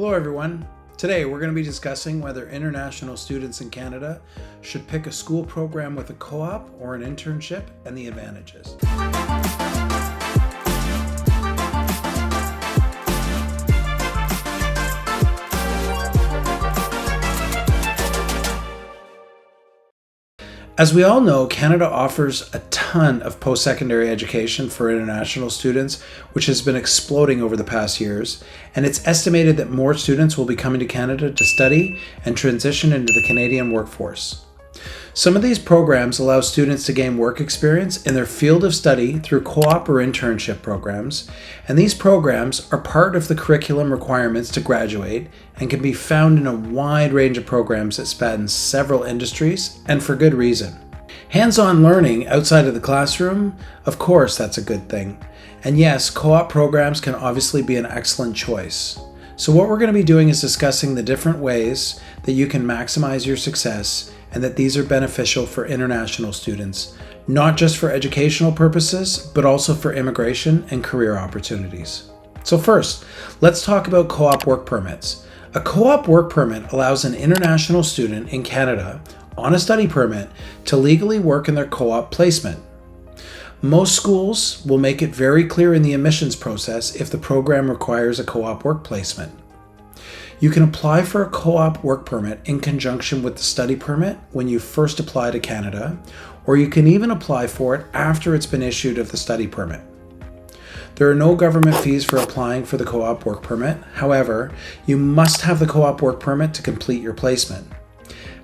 Hello everyone. Today we're going to be discussing whether international students in Canada should pick a school program with a co-op or an internship and the advantages. As we all know, Canada offers a ton of post-secondary education for international students, which has been exploding over the past years, and it's estimated that more students will be coming to Canada to study and transition into the Canadian workforce. Some of these programs allow students to gain work experience in their field of study through co-op or internship programs, and these programs are part of the curriculum requirements to graduate and can be found in a wide range of programs that span several industries, and for good reason. Hands-on learning outside of the classroom, of course that's a good thing. And yes, co-op programs can obviously be an excellent choice. So what we're going to be doing is discussing the different ways that you can maximize your success and that these are beneficial for international students, not just for educational purposes, but also for immigration and career opportunities. So first, let's talk about co-op work permits. A co-op work permit allows an international student in Canada on a study permit to legally work in their co-op placement. Most schools will make it very clear in the admissions process if the program requires a co-op work placement. You can apply for a co-op work permit in conjunction with the study permit when you first apply to Canada, or you can even apply for it after it's been issued of the study permit. There are no government fees for applying for the co-op work permit. However, you must have the co-op work permit to complete your placement.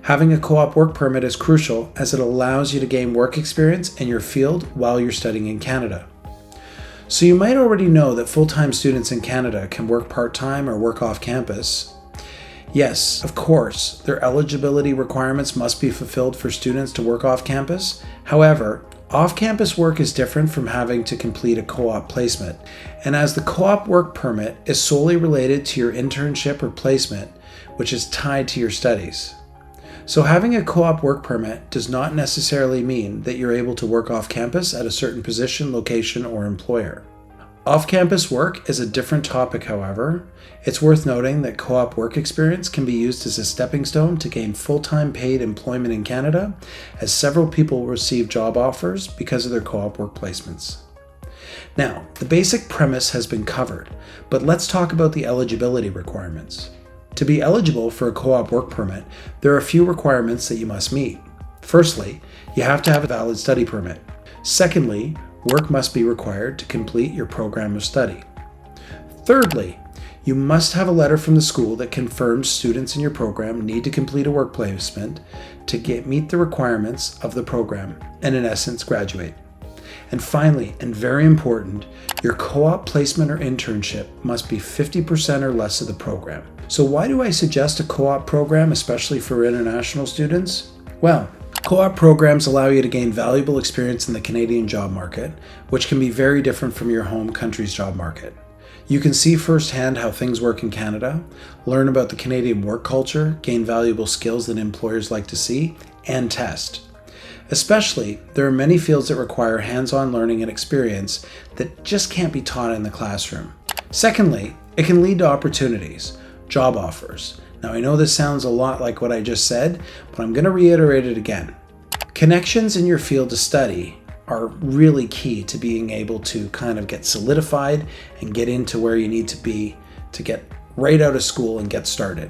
Having a co-op work permit is crucial as it allows you to gain work experience in your field while you're studying in Canada. So you might already know that full-time students in Canada can work part-time or work off campus. Yes, of course, their eligibility requirements must be fulfilled for students to work off campus. However, off-campus work is different from having to complete a co-op placement. And as the co-op work permit is solely related to your internship or placement, which is tied to your studies. So having a co-op work permit does not necessarily mean that you're able to work off campus at a certain position, location, or employer. Off-campus work is a different topic, however. It's worth noting that co-op work experience can be used as a stepping stone to gain full-time paid employment in Canada, as several people receive job offers because of their co-op work placements. Now, the basic premise has been covered, but let's talk about the eligibility requirements. To be eligible for a co-op work permit, there are a few requirements that you must meet. Firstly, you have to have a valid study permit. Secondly, work must be required to complete your program of study. Thirdly, you must have a letter from the school that confirms students in your program need to complete a work placement to meet the requirements of the program and in essence graduate. And finally, and very important, your co-op placement or internship must be 50% or less of the program. So why do I suggest a co-op program, especially for international students? Well, co-op programs allow you to gain valuable experience in the Canadian job market, which can be very different from your home country's job market. You can see firsthand how things work in Canada, learn about the Canadian work culture, gain valuable skills that employers like to see, and test. Especially, there are many fields that require hands-on learning and experience that just can't be taught in the classroom. Secondly, it can lead to opportunities, job offers. Now I know this sounds a lot like what I just said, but I'm going to reiterate it again. Connections in your field of study are really key to being able to kind of get solidified and get into where you need to be to get right out of school and get started.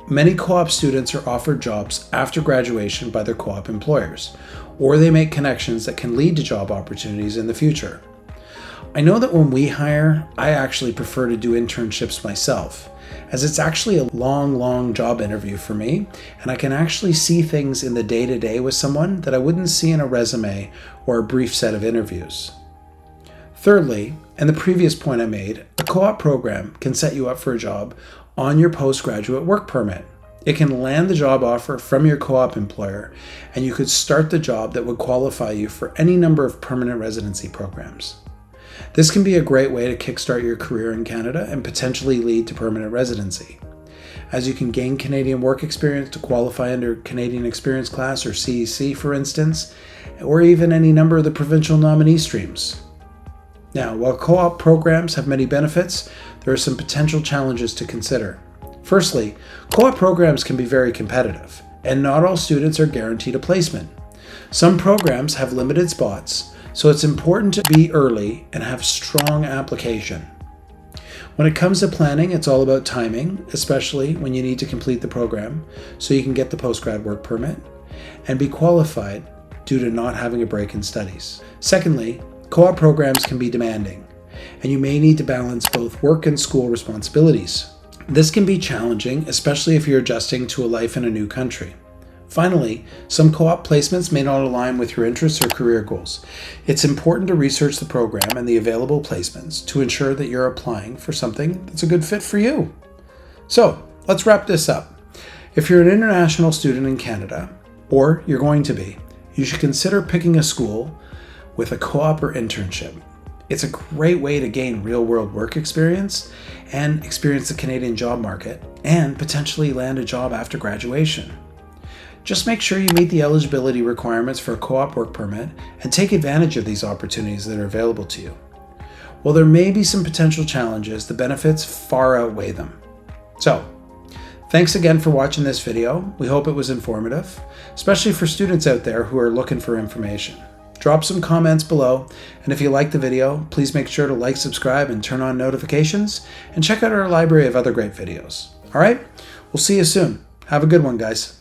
Many co-op students are offered jobs after graduation by their co-op employers, or they make connections that can lead to job opportunities in the future. I know that when we hire, I actually prefer to do internships myself, as it's actually a long job interview for me, and I can actually see things in the day-to-day with someone that I wouldn't see in a resume or a brief set of interviews. Thirdly, and the previous point I made, a co-op program can set you up for a job on your postgraduate work permit. It can land the job offer from your co-op employer, and you could start the job that would qualify you for any number of permanent residency programs. This can be a great way to kickstart your career in Canada and potentially lead to permanent residency, as you can gain Canadian work experience to qualify under Canadian Experience Class or CEC, for instance, or even any number of the provincial nominee streams. Now, while co-op programs have many benefits, there are some potential challenges to consider. Firstly, co-op programs can be very competitive, and not all students are guaranteed a placement. Some programs have limited spots, so it's important to be early and have strong application. When it comes to planning, it's all about timing, especially when you need to complete the program so you can get the postgrad work permit and be qualified due to not having a break in studies. Secondly, co-op programs can be demanding, and you may need to balance both work and school responsibilities. This can be challenging, especially if you're adjusting to a life in a new country. Finally, some co-op placements may not align with your interests or career goals. It's important to research the program and the available placements to ensure that you're applying for something that's a good fit for you. So, let's wrap this up. If you're an international student in Canada, or you're going to be, you should consider picking a school with a co-op or internship. It's a great way to gain real-world work experience and experience the Canadian job market and potentially land a job after graduation. Just make sure you meet the eligibility requirements for a co-op work permit and take advantage of these opportunities that are available to you. While there may be some potential challenges, the benefits far outweigh them. So, thanks again for watching this video. We hope it was informative, especially for students out there who are looking for information. Drop some comments below, and if you like the video, please make sure to like, subscribe, and turn on notifications, and check out our library of other great videos. All right? We'll see you soon. Have a good one, guys.